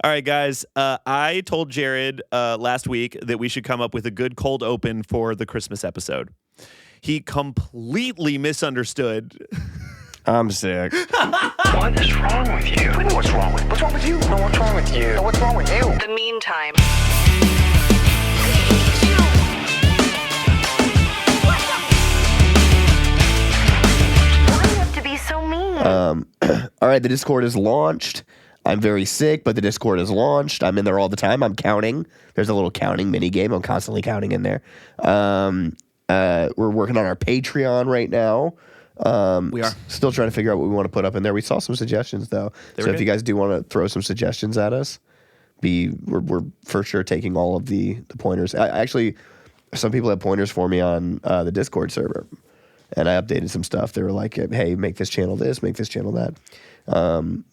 All right, guys. I told Jared last week that we should come up with a good cold open for the Christmas episode. He completely misunderstood. I'm sick. What is wrong with you? I know what's wrong with you. What's wrong with you? No, what's wrong with you? No, what's wrong with you? The meantime. Why do you have to be so mean? All right, the Discord is launched. I'm very sick, but the Discord is launched. I'm in there all the time. I'm counting. There's a little counting mini game. I'm constantly counting in there. We're working on our Patreon right now. We are still trying to figure out what we want to put up in there. We saw some suggestions though, so if you guys do want to throw some suggestions at us, we're for sure taking all of the pointers. Actually, some people have pointers for me on the Discord server, and I updated some stuff. They were like, "Hey, make this channel this, make this channel that."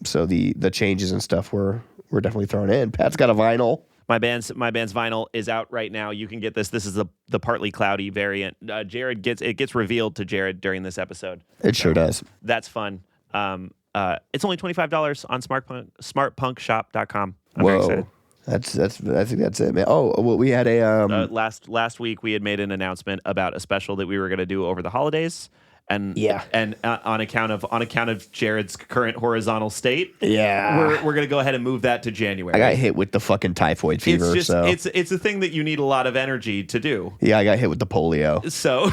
So the changes and stuff we're definitely throwing in. Pat's got a vinyl. My band's vinyl is out right now. You can get this. This is the partly cloudy variant. Jared gets revealed to Jared during this episode. It sure does. That's fun. It's only $25 on smartpunkshop.com. I'm very Whoa, excited. I think that's it, man. Oh, well, we had a Last week we had made an announcement about a special that we were going to do over the holidays. And on account of Jared's current horizontal state, we're gonna go ahead and move that to January. I got hit with the fucking typhoid fever. It's a thing that you need a lot of energy to do. Yeah, I got hit with the polio. So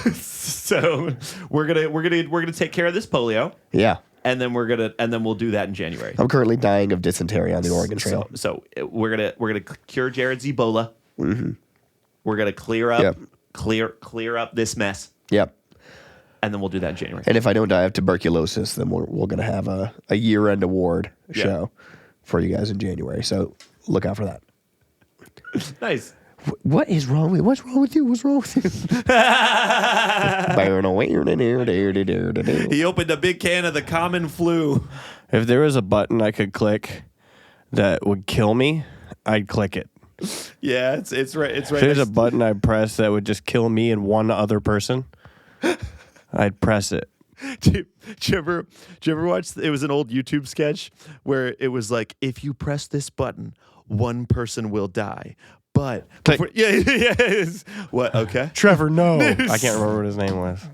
we're gonna take care of this polio. Yeah, and then we'll do that in January. I'm currently dying of dysentery on the Oregon Trail. So we're gonna cure Jared's Ebola. Mm-hmm. We're gonna clear up this mess. Yep. And then we'll do that in January. And if I don't die of tuberculosis, then we're going to have a year-end award show for you guys in January. So look out for that. Nice. What's wrong with you? What's wrong with you? He opened a big can of the common flu. If there was a button I could click that would kill me, I'd click it. Yeah, it's right. It's right. If there's a button I press that would just kill me and one other person, I'd press it. Did you ever watch? It was an old YouTube sketch where it was like, if you press this button, one person will die. But before, what? Okay, Trevor, no, I can't remember what his name was.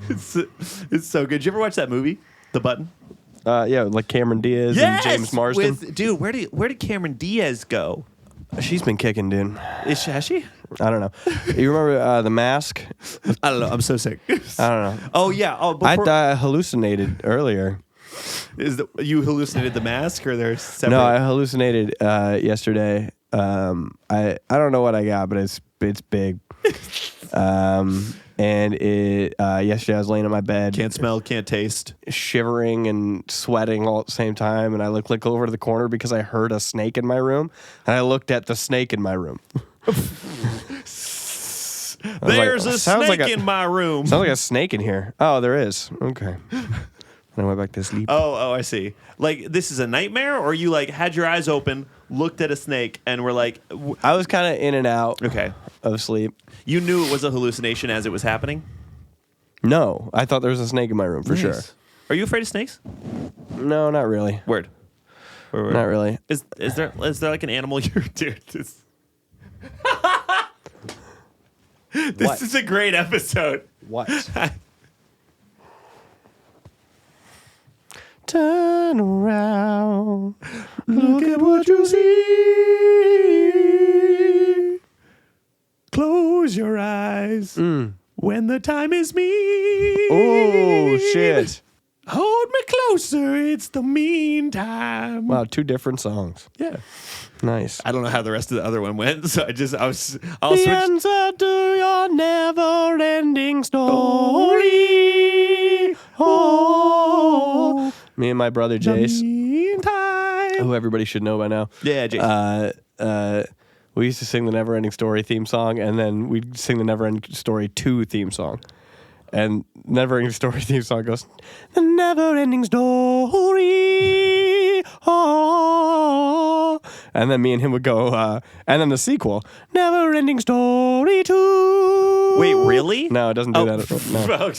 It's so good. Did you ever watch that movie, The Button? Yeah, like Cameron Diaz and James Marsden. Dude, where did Cameron Diaz go? She's been kicking, dude. Has she? I don't know. You remember The Mask? I don't know. I'm so sick. I don't know. Oh yeah. Oh, I hallucinated earlier. You hallucinated The Mask, or they're separate? No, I hallucinated yesterday. I don't know what I got, but it's big. And yesterday I was laying in my bed, can't smell, can't taste, shivering and sweating all at the same time, and I look over to the corner because I heard a snake in my room, and I looked at the snake in my room. There's a snake in my room. Sounds like a snake in here. Oh, there is. Okay. And I went back to sleep. Oh, I see. Like, this is a nightmare, or you like had your eyes open, looked at a snake, and were like, I was kind of in and out. Okay. Of sleep. You knew it was a hallucination as it was happening? No, I thought there was a snake in my room for sure. Are you afraid of snakes? No, not really. Word. Not really. Is there like an animal you're dude? This is a great episode. What? Turn around, look at what you see. Close your eyes when the time is me. Oh, shit. Hold me closer, it's the meantime. Wow, two different songs. Yeah. Nice. I don't know how the rest of the other one went, so I'll the switch. Answer to your never-ending story. Oh. Me and my brother Jace, who everybody should know by now. Yeah, Jace. We used to sing the Never-Ending Story theme song, and then we'd sing the Never-Ending Story 2 theme song. And Never-Ending Story theme song goes, the Never-Ending Story, oh. And then me and him would go, and then the sequel, Never-Ending Story 2. Wait, really? No, it doesn't do that. No.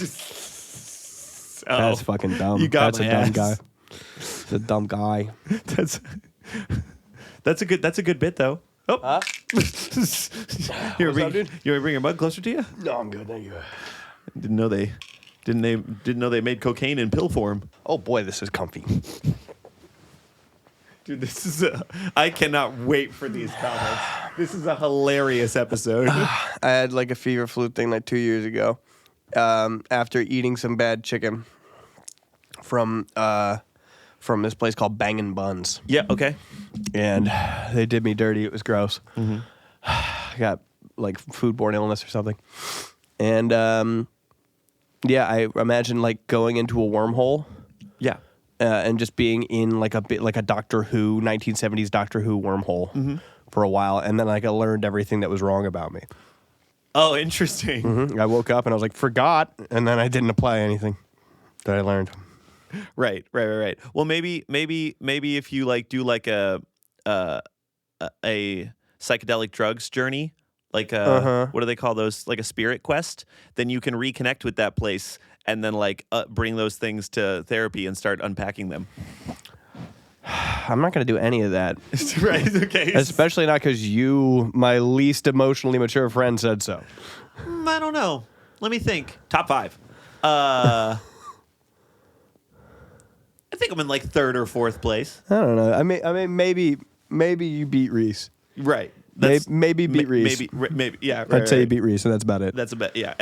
Oh, That's fucking dumb. You got That's my a dumb ass. guy. It's a dumb guy. That's a good bit though. Oh, you want to bring your mug closer to you? No, I'm good. Thank you. Didn't know they made cocaine in pill form. Oh boy, this is comfy. Dude, this is I cannot wait for these comments. This is a hilarious episode. I had like a fever flu thing like 2 years ago, after eating some bad chicken from this place called Bangin' Buns. Yeah, okay. And they did me dirty. It was gross. Mm-hmm. I got like foodborne illness or something. And yeah, I imagine like going into a wormhole. Yeah. And just being in like a bit like a Doctor Who 1970s Doctor Who wormhole for a while, and then like I learned everything that was wrong about me. Oh, interesting. Mm-hmm. I woke up and I was like, forgot, and then I didn't apply anything that I learned. Right. Well, maybe if you like do like a psychedelic drugs journey, like what do they call those? Like a spirit quest, then you can reconnect with that place and then like bring those things to therapy and start unpacking them. I'm not going to do any of that. Right. Okay. Especially not because you, my least emotionally mature friend, said so. I don't know. Let me think. Top 5. I think I'm in like 3rd or 4th place. I don't know. I mean, maybe you beat Reese. Right. Maybe beat Reese. Maybe. Yeah. Right, I'd say you beat Reese, and that's about it. That's about yeah.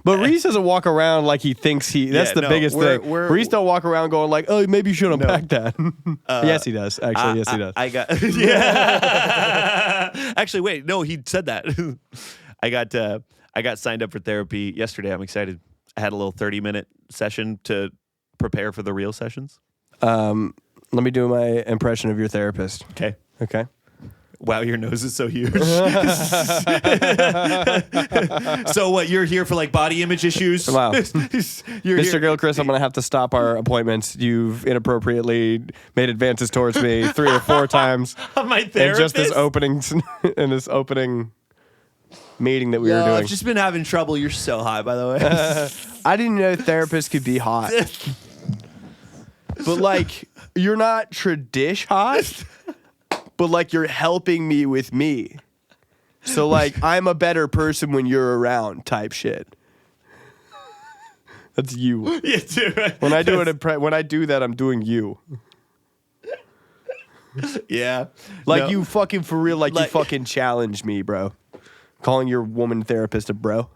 But Reese doesn't walk around like he thinks he. That's the biggest thing. Reese don't walk around going like, "Oh, maybe you should unpack that." Yes, he does. Actually, yes, he does. I got yeah. Actually, wait. No, he said that. I got signed up for therapy yesterday. I'm excited. I had a little 30-minute session to prepare for the real sessions. Let me do my impression of your therapist. Okay. Okay. Wow, your nose is so huge. So what? You're here for like body image issues? Wow. Mr. Gilchrist, I'm going to have to stop our appointments. You've inappropriately made advances towards me 3 or 4 times. My therapist? In just this opening meeting that we were doing. I've just been having trouble. You're so hot, by the way. I didn't know therapists could be hot. But like, you're not tradish hot. But like you're helping me with me. So like I'm a better person when you're around type shit. That's you. Yeah, dude. When I do that, I'm doing you. Yeah. Like you fucking for real, like you fucking challenge me, bro. Calling your woman therapist a bro.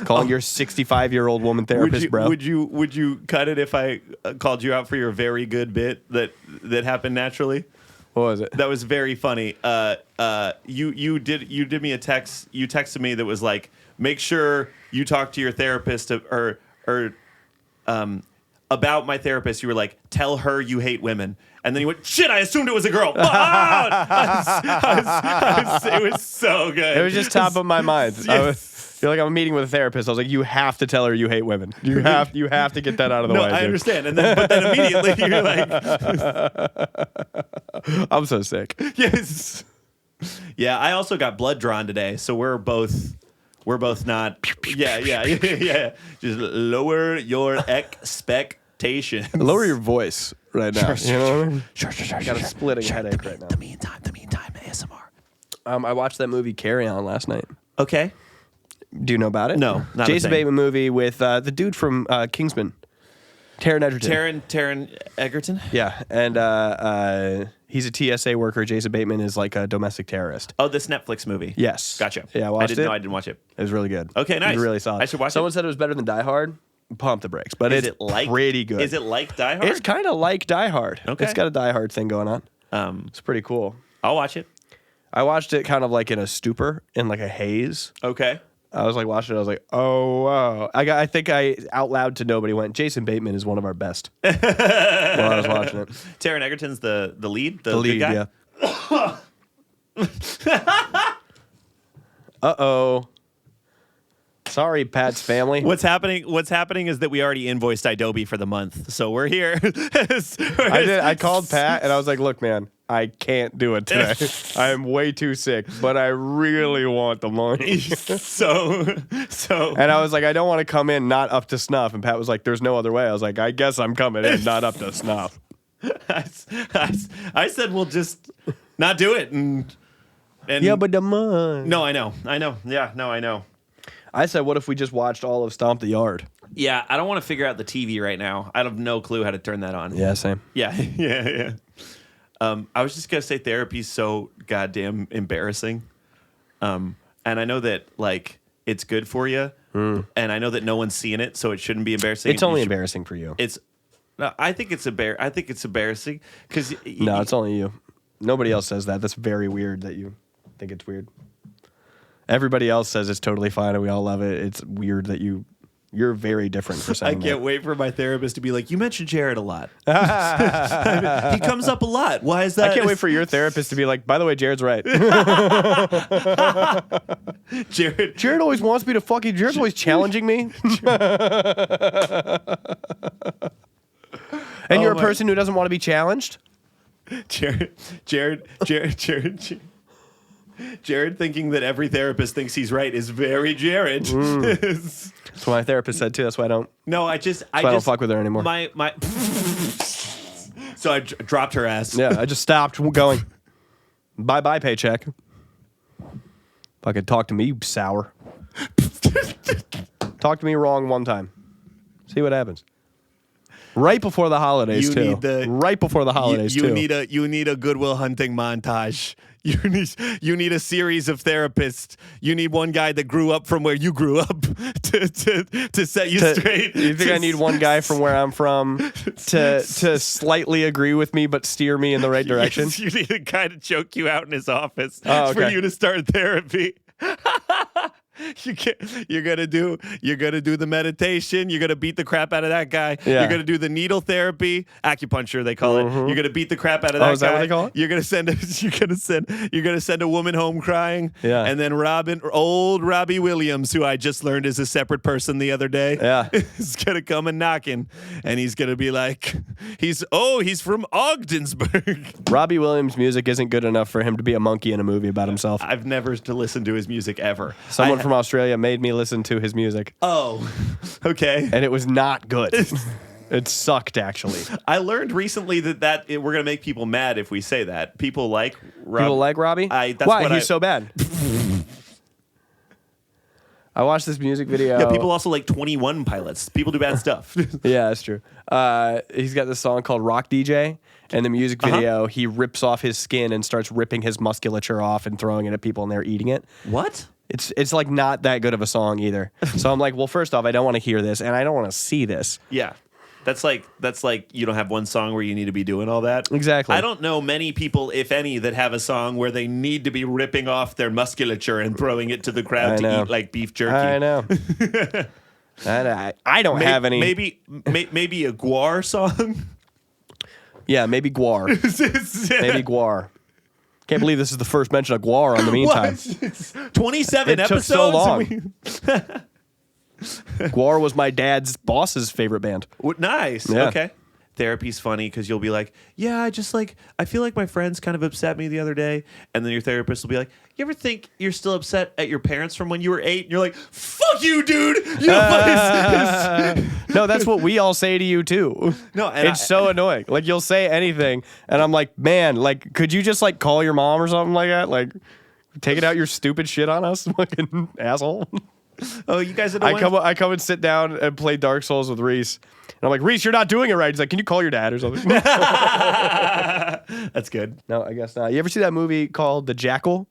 Calling your 65-year-old woman therapist bro. Would you cut it if I called you out for your very good bit that happened naturally? What was it? That was very funny. You did me a text. You texted me that was like, make sure you talk to your therapist or about my therapist. You were like, tell her you hate women. And then you went, shit, I assumed it was a girl. It was so good. It was just top of my mind. Yes. You're like, I'm meeting with a therapist. I was like, you have to tell her you hate women. You have to get that out of the way. I understand. But then immediately you're like, I'm so sick. Yes. Yeah, I also got blood drawn today, so we're both not. Yeah. Just lower your expectations. Lower your voice right now. Sure. You know what I mean? Sure. Got a splitting headache right now. The meantime, ASMR. I watched that movie Carry On last night. Okay. Do you know about it? No, not Jason Bateman movie with the dude from Kingsman, Taron Egerton. Taron Egerton. Yeah, and he's a TSA worker. Jason Bateman is like a domestic terrorist. Oh, this Netflix movie. Yes. Gotcha. Yeah, I didn't know. I didn't watch it. It was really good. Okay, nice. It was really solid. I should watch it. Someone said it was better than Die Hard. Pump the brakes, but it's pretty good. Is it like Die Hard? It's kind of like Die Hard. Okay. It's got a Die Hard thing going on. It's pretty cool. I'll watch it. I watched it kind of like in a stupor, in like a haze. Okay. I was like watching it. I was like, oh wow! I think I out loud to nobody went, Jason Bateman is one of our best. While I was watching it. Taron Egerton's the lead. The lead, guy? Yeah. Uh-oh. Sorry, Pat's family. What's happening is that we already invoiced Adobe for the month, so we're here. I called Pat and I was like, look, man, I can't do it today. I am way too sick, but I really want the money. so. And I was like, I don't want to come in not up to snuff. And Pat was like, there's no other way. I was like, I guess I'm coming in not up to snuff. I said we'll just not do it and yeah, but the money. No, I know. Yeah, no, I know. I said, what if we just watched all of Stomp the Yard? Yeah, I don't want to figure out the TV right now. I have no clue how to turn that on. Yeah, same. Yeah. I was just gonna say therapy's so goddamn embarrassing. And I know that like it's good for you, and I know that no one's seeing it, so it shouldn't be embarrassing. It's only embarrassing for you. No, I think it's embarrassing because no, it's only you. Nobody else says that. That's very weird that you think it's weird. Everybody else says it's totally fine and we all love it. It's weird that you're very different for saying I can't wait for my therapist to be like, you mentioned Jared a lot. He comes up a lot. Why is that? I can't wait for your therapist to be like, by the way, Jared's right. Jared always wants me to fucking. Jared's always challenging me. And you're a person who doesn't want to be challenged? Jared thinking that every therapist thinks he's right is very Jared. That's what my therapist said too. That's why I don't. No, I don't fuck with her anymore. So I dropped her ass. Yeah, I just stopped going. Bye paycheck. Fucking talk to me, you sour. Talk to me wrong one time. See what happens. Right before the holidays, right before the holidays, you need a Goodwill Hunting montage. You need a series of therapists. You need one guy that grew up from where you grew up to set you straight. You think I need one guy from where I'm from to slightly agree with me but steer me in the right direction? Yes, you need a guy to choke you out in his office for you to start therapy. You're gonna do the meditation. You're gonna beat the crap out of that guy. Yeah. You're gonna do the needle therapy, acupuncture they call it. You're gonna beat the crap out of that guy. Is that what they call it? You're gonna send a woman home crying. Yeah. And then old Robbie Williams, who I just learned is a separate person the other day. Yeah. is gonna come and knocking, and he's gonna be like, he's from Ogdensburg. Robbie Williams' music isn't good enough for him to be a monkey in a movie about himself. I've never listened to his music ever. Someone from Australia made me listen to his music. Oh, okay. And it was not good. It sucked, actually. I learned recently that we're going to make people mad if we say that. People like Robbie. People like Robbie? Why? He's so bad. I watched this music video. Yeah, people also like 21 Pilots. People do bad stuff. Yeah, that's true. He's got this song called Rock DJ. And the music video, he rips off his skin and starts ripping his musculature off and throwing it at people, and they're eating it. What? It's like not that good of a song either. So I'm like, well, first off, I don't want to hear this, and I don't want to see this. Yeah. That's like you don't have one song where you need to be doing all that. Exactly. I don't know many people, if any, that have a song where they need to be ripping off their musculature and throwing it to the crowd to eat like beef jerky. I know. I don't have any. Maybe a Guar song. Yeah, maybe Guar. Maybe Guar. Can't believe this is the first mention of Guar on the meantime. 27 episodes? Took so long. Guar was my dad's boss's favorite band. Nice. Yeah. Okay. Therapy's funny because you'll be like, yeah, I feel like my friends kind of upset me the other day. And then your therapist will be like, you ever think you're still upset at your parents from when you were 8? And you're like, fuck you, dude. You know, no, that's what we all say to you too. No, and it's so annoying. Like you'll say anything and I'm like, man, like, could you just like call your mom or something like that? Like taking out your stupid shit on us, fucking asshole. Oh, you guys are I come and sit down and play Dark Souls with Reese. And I'm like, Reese, you're not doing it right. He's like, can you call your dad or something? That's good. No, I guess not. You ever see that movie called The Jackal?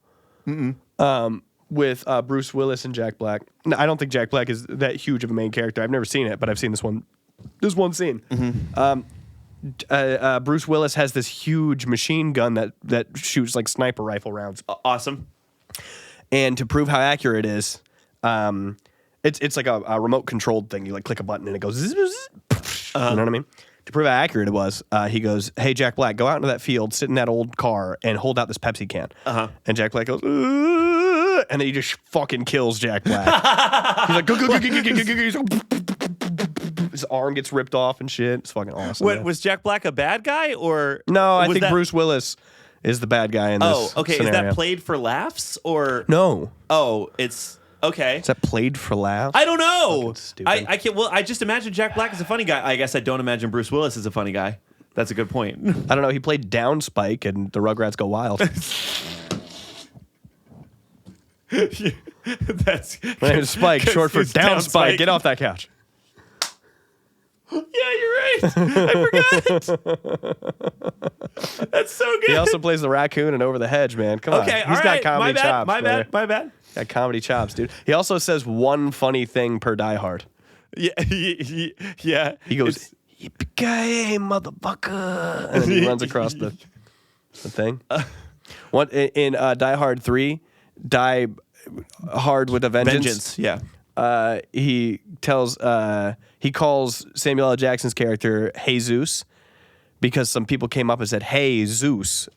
With Bruce Willis and Jack Black. No, I don't think Jack Black is that huge of a main character. I've never seen it, but I've seen this one scene. Bruce Willis has this huge machine gun that shoots like sniper rifle rounds. Awesome. And to prove how accurate it is, it's like a remote controlled thing. You like click a button and it goes. You know what I mean? To prove how accurate it was, he goes, "Hey Jack Black, go out into that field, sit in that old car, and hold out this Pepsi can." And Jack Black goes, and then he just fucking kills Jack Black. He's like, go. His arm gets ripped off and shit. It's fucking awesome. Wait, was Jack Black a bad guy or no? I think Bruce Willis is the bad guy in this. Oh, okay. Scenario. Is that played for laughs or no? Oh, it's. Okay. Is that played for laughs? I don't know. Stupid. I can't. Well, I just imagine Jack Black is a funny guy. I guess I don't imagine Bruce Willis is a funny guy. That's a good point. I don't know. He played Down Spike and the Rugrats Go Wild. That's My name is Spike, short for Down Spike. Get off that couch. Yeah, you're right. I forgot. That's so good. He also plays the raccoon and Over the Hedge, man. Come on. Okay, He's got comedy my chops. bad. My bad. Got comedy chops, dude. He also says one funny thing per Die Hard. Yeah, yeah. He goes, "Yippee-ki-yay, motherfucker!" And then he runs across the thing. What in Die Hard 3, Die Hard with a Vengeance. Yeah. He calls Samuel L. Jackson's character Jesus because some people came up and said, "Hey, Zeus,"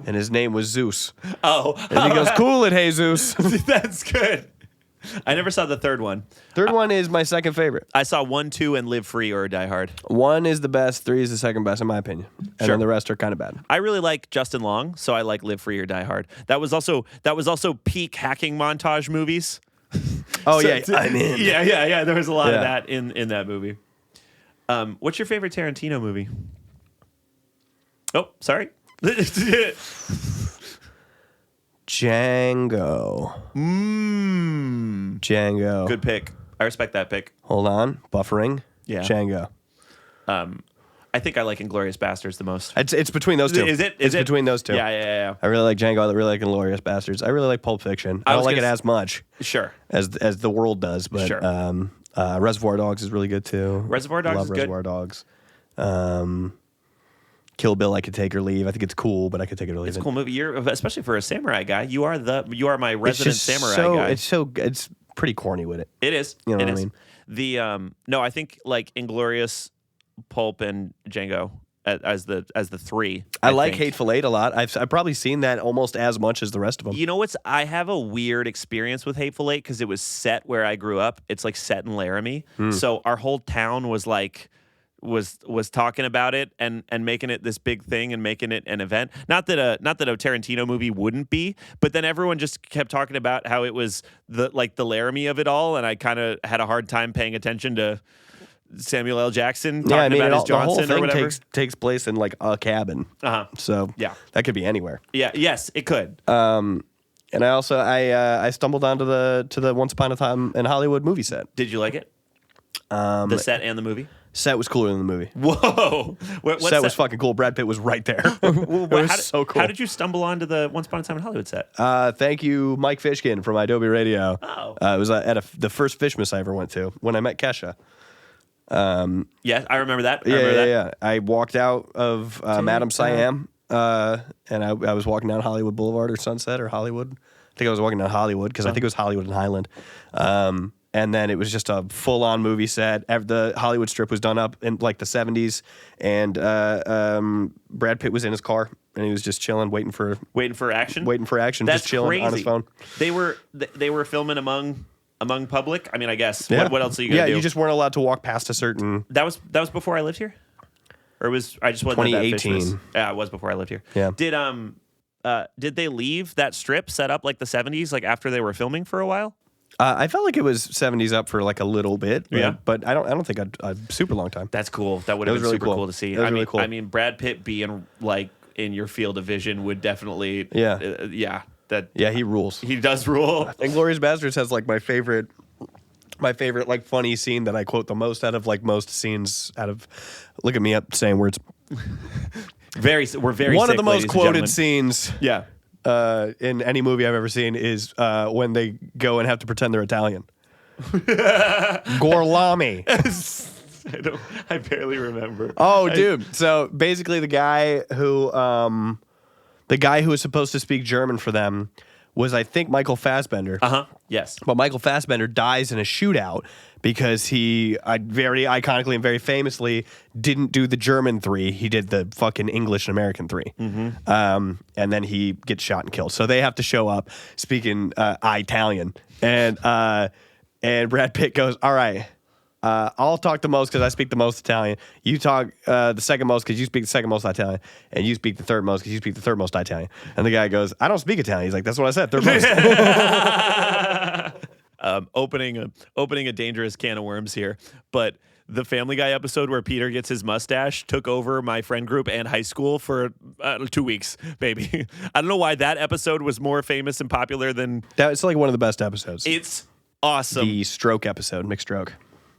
and his name was Zeus. Oh, And he goes, "Cool it, Jesus." That's good. I never saw the third one. Third one is my second favorite. I saw 1, 2, and Live Free or Die Hard. 1 is the best. 3 is the second best, in my opinion. And Sure. then the rest are kind of bad. I really like Justin Long, so I like Live Free or Die Hard. That was also peak hacking montage movies. Oh, So- yeah. I'm in. Yeah. There was a lot of Yeah. that in that movie. What's your favorite Tarantino movie? Oh, sorry. Django. Django. Good pick. I respect that pick. Hold on. Buffering. Yeah. Django. I think I like Inglourious Bastards the most. It's between those two. Is it? It's between those two. Yeah. I really like Django. I really like Inglourious Bastards. I really like Pulp Fiction. I don't was like it gonna as much Sure. as the world does, but Sure. Reservoir Dogs is really good too. Reservoir Dogs Love is good. Reservoir Dogs. Kill Bill, I could take or leave. I think it's cool, but I could take it or leave. It's a cool movie. You're especially for a samurai guy. You are my resident samurai guy. It's pretty corny with it. It is. You know It what I is. mean? The no, I think like Inglourious, Pulp, and Django as the three. I like think. Hateful Eight a lot. I've probably seen that almost as much as the rest of them. You know what's? I have a weird experience with Hateful Eight because it was set where I grew up. It's like set in Laramie, so our whole town was like. Was talking about it and making it this big thing and making it an event. Not that a Tarantino movie wouldn't be, but then everyone just kept talking about how it was the Laramie of it all, and I kind of had a hard time paying attention to Samuel L. Jackson talking about his Johnson the whole or thing whatever. takes place in like a cabin. So Yeah. that could be anywhere. Yeah, yes, it could. And I also I stumbled onto the Once Upon a Time in Hollywood movie set. Did you like it? The set and the movie. Set was cooler than the movie. Whoa! What Set was fucking cool. Brad Pitt was right there. It was so cool. How did you stumble onto the Once Upon a Time in Hollywood set? Thank you, Mike Fishkin from Adobe Radio. Oh. It was at the first Fishmas I ever went to when I met Kesha. Yeah, I remember that. Yeah. I walked out of Madam Siam, and I was walking down Hollywood Boulevard or Sunset or Hollywood. I think I was walking down Hollywood because I think it was Hollywood and Highland. And then it was just a full-on movie set. The Hollywood Strip was done up in like the 70s, and Brad Pitt was in his car, and he was just chilling, waiting for action. Just chilling crazy. on his phone. They were filming among public. I mean, I guess. Yeah. What else are you gonna do? Yeah, you just weren't allowed to walk past a certain. That was before I lived here, or was I just wasn't at that 2018. Fishmas? Yeah, it was before I lived here. Yeah. Did they leave that strip set up like the 70s, like after they were filming for a while? I felt like it was 70s up for like a little bit. Yeah. But I don't think a super long time. That's cool. That would have was been really super cool. cool to see. That was I mean, really cool. I mean, Brad Pitt being like in your field of vision would definitely. Yeah. Yeah, He rules. he does rule. Inglourious Basterds has like my favorite like funny scene that I quote the most out of like most scenes out of. Look at me up saying words. We're very One sick, of the most ladies and quoted gentlemen. scenes Yeah. in any movie I've ever seen is when they go and have to pretend they're Italian. Gorlami. I barely remember. Oh, dude. So basically, the guy who was supposed to speak German for them was, I think, Michael Fassbender. Yes. But Michael Fassbender dies in a shootout because he very iconically and very famously didn't do the German 3. He did the fucking English and American 3. And then he gets shot and killed. So they have to show up speaking Italian. And Brad Pitt goes, all right, I'll talk the most because I speak the most Italian. You talk the second most because you speak the second most Italian. And you speak the third most because you speak the third most Italian. And the guy goes, I don't speak Italian. He's like, that's what I said, third most. Opening a dangerous can of worms here, but the Family Guy episode where Peter gets his mustache took over my friend group and high school for 2 weeks, baby. I don't know why that episode was more famous and popular than... That's like one of the best episodes. It's awesome. The Stroke episode, McStroke,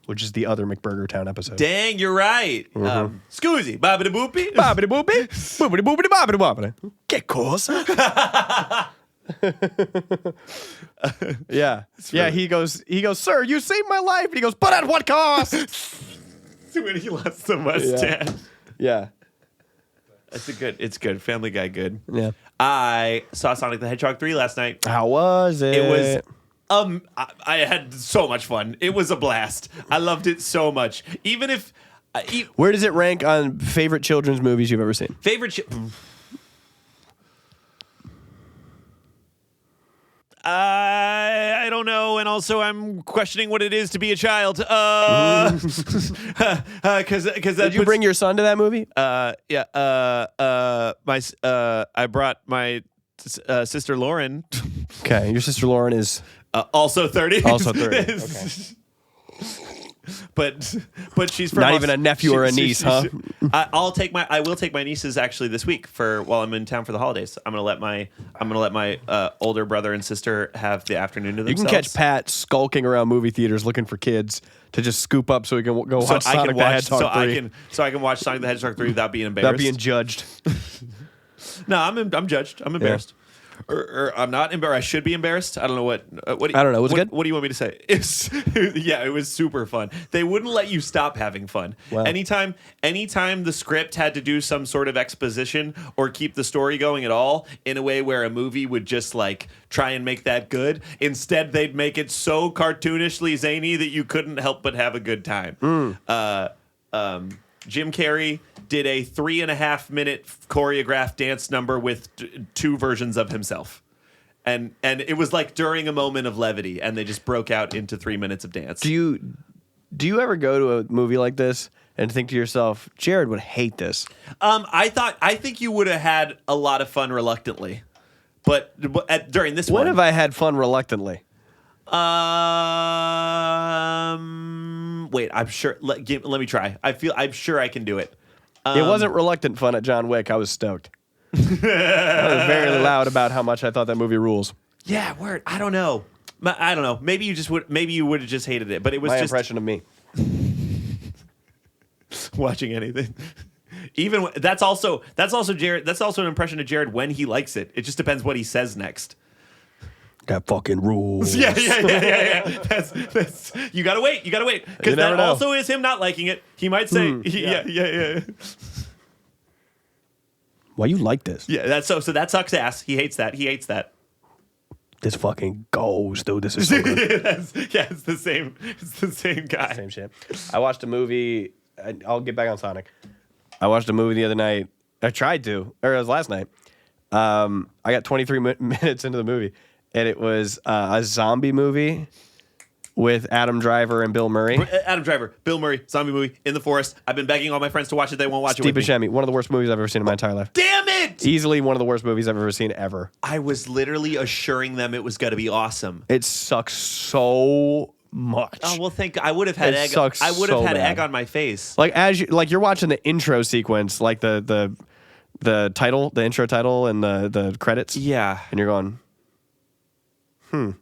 which is the other McBurger Town episode. Dang, you're right. Scoozy, bobbity boopy. Bobbity boopy, boopity boopity bobbity bobbity. Get closer. Yeah. Yeah, he goes, sir, you saved my life. And he goes, but at what cost? When he lost the mustache. Yeah. It's good. Family Guy good. Yeah. I saw Sonic the Hedgehog 3 last night. How was it? It was I had so much fun. It was a blast. I loved it so much. Even if Where does it rank on favorite children's movies you've ever seen? I don't know, and also I'm questioning what it is to be a child. Because Did you bring your son to that movie? I brought my sister Lauren. Okay, your sister Lauren is also 30. Also 30. Okay. But she's from not even a nephew or a niece, huh? I will take my nieces actually this week while I'm in town for the holidays. I'm gonna let my older brother and sister have the afternoon to themselves. You can catch Pat skulking around movie theaters looking for kids to just scoop up so he can go watch Sonic the Hedgehog 3. So I can watch Sonic the Hedgehog 3 without being embarrassed. Without being judged. No, I'm judged. I'm embarrassed. Or I'm not embarrassed. I should be embarrassed. I don't know what. I don't know. Was it good? What do you want me to say? It was super fun. They wouldn't let you stop having fun. Wow. Anytime the script had to do some sort of exposition or keep the story going at all in a way where a movie would just like try and make that good, instead they'd make it so cartoonishly zany that you couldn't help but have a good time. Jim Carrey did a 3.5-minute choreographed dance number with two versions of himself. And it was like during a moment of levity, and they just broke out into 3 minutes of dance. Do you ever go to a movie like this and think to yourself, Jared would hate this? I think you would have had a lot of fun reluctantly. But during this one. When have I had fun reluctantly? Wait, I'm sure. Let me try. I'm sure I can do it. It wasn't reluctant fun at John Wick. I was stoked. I was very loud about how much I thought that movie rules. Yeah, word. I don't know. Maybe you would have just hated it, but it was my just impression of me. Watching anything. Even that's also Jared. That's also an impression of Jared when he likes it. It just depends what he says next. Got fucking rules. Yeah. That's you gotta wait. Because that also is him not liking it. He might say, yeah. Why you like this? Yeah, that's so that sucks ass. He hates that. This fucking goes, dude. This is so good. It's the same. It's the same guy. Same shit. I watched a movie. I'll get back on Sonic. I watched a movie the other night. I tried to, or it was last night. I got 23 minutes into the movie. And it was a zombie movie with Adam Driver and Bill Murray. Bill Murray, zombie movie in the forest. I've been begging all my friends to watch it. They won't watch it with me. Steve Buscemi, one of the worst movies I've ever seen in my entire life. Damn it! Easily one of the worst movies I've ever seen ever. I was literally assuring them it was going to be awesome. It sucks so much. Oh well, I would have had egg. I would have had egg on my face. Like you're watching the intro sequence, like the title, the intro title, and the credits. Yeah, and you're going. And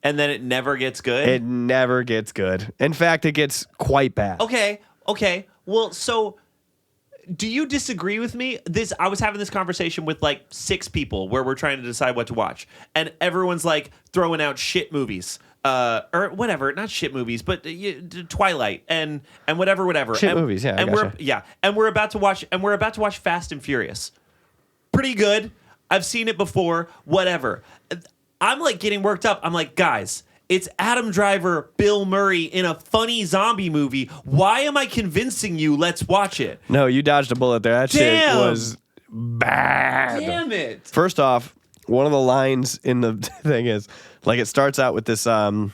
then it never gets good? It never gets good. In fact, it gets quite bad. Okay. Well, so do you disagree with me? I was having this conversation with like 6 people where we're trying to decide what to watch. And everyone's like throwing out shit movies. Or whatever, not shit movies, but Twilight and whatever. Shit movies, yeah. And we're about to watch Fast and Furious. Pretty good. I've seen it before, whatever. I'm like getting worked up. I'm like, guys, it's Adam Driver, Bill Murray in a funny zombie movie. Why am I convincing you? Let's watch it. No, you dodged a bullet there. That shit was bad. Damn it. First off, one of the lines in the thing is like it starts out with this song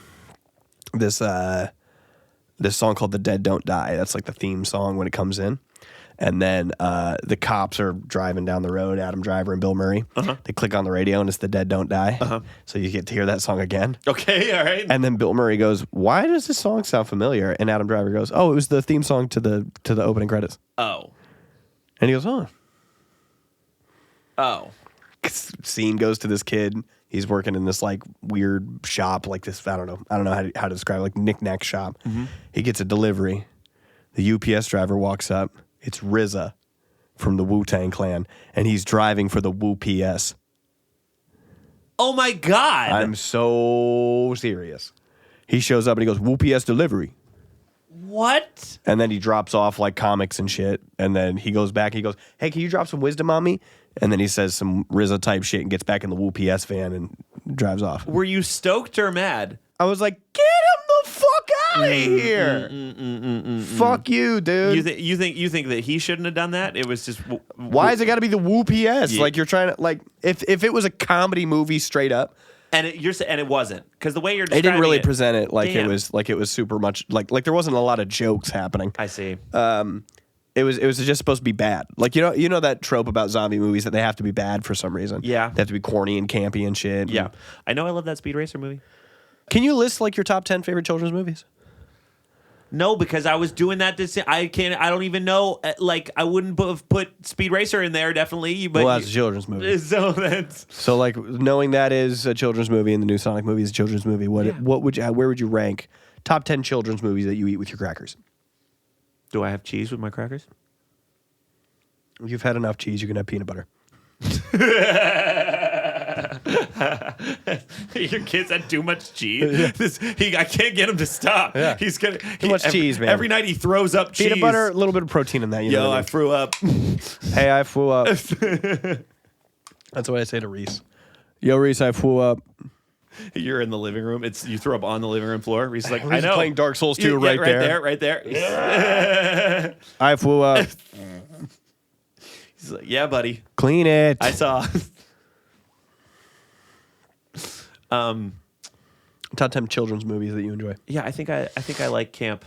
called "The Dead Don't Die." That's like the theme song when it comes in. And then the cops are driving down the road, Adam Driver and Bill Murray. They click on the radio, and it's The Dead Don't Die. So you get to hear that song again. Okay, all right. And then Bill Murray goes, "Why does this song sound familiar?" And Adam Driver goes, "Oh, it was the theme song to the opening credits." Oh. And he goes, "Oh." Oh. Scene goes to this kid. He's working in this like weird shop, like this. I don't know how to describe it, like knick-knack shop. He gets a delivery. The UPS driver walks up. It's RZA from the Wu-Tang Clan, and he's driving for the Wu-PS. Oh my God. I'm so serious. He shows up and he goes, "Wu-PS delivery." What? And then he drops off like comics and shit. And then he goes back. He goes, "Hey, can you drop some wisdom on me?" And then he says some RZA type shit and gets back in the Wu-PS van and drives off. Were you stoked or mad? I was like, "Get him the fuck out of here! Fuck you, dude." You think that he shouldn't have done that? It was just Why has it got to be the Wu-PS? Yeah. Like you're trying to like if it was a comedy movie straight up. And it wasn't, because the way you're They describing didn't really present it like Damn. it was super much like there wasn't a lot of jokes happening. I see. It was just supposed to be bad. Like you know that trope about zombie movies that they have to be bad for some reason. Yeah. They have to be corny and campy and shit. Yeah, I know. I love that Speed Racer movie. Can you list like your top 10 favorite children's movies? No, because I was doing that. I don't even know. Like, I wouldn't have put Speed Racer in there, definitely. But Well, that's a children's movie. So like knowing that is a children's movie and the new Sonic movie is a children's movie. What would you? Where would you rank top 10 children's movies that you eat with your crackers? Do I have cheese with my crackers? You've had enough cheese. You can have peanut butter. Your kids had too much cheese. I can't get him to stop. Yeah. He's gonna Too much cheese, man. Every night he throws up cheese. Peanut butter, a little bit of protein in that. You know Yo, what I I mean? threw up. Hey, I flew up. That's what I say to Reese. Yo, Reese, I flew up. You're in the living room. You threw up on the living room floor. Reese is like, I Reese is know. playing Dark Souls 2 Yeah, right there. Yeah. I flew up. He's like, yeah, buddy. Clean it. I saw. Top 10 children's movies that you enjoy. Yeah, I think I like Camp.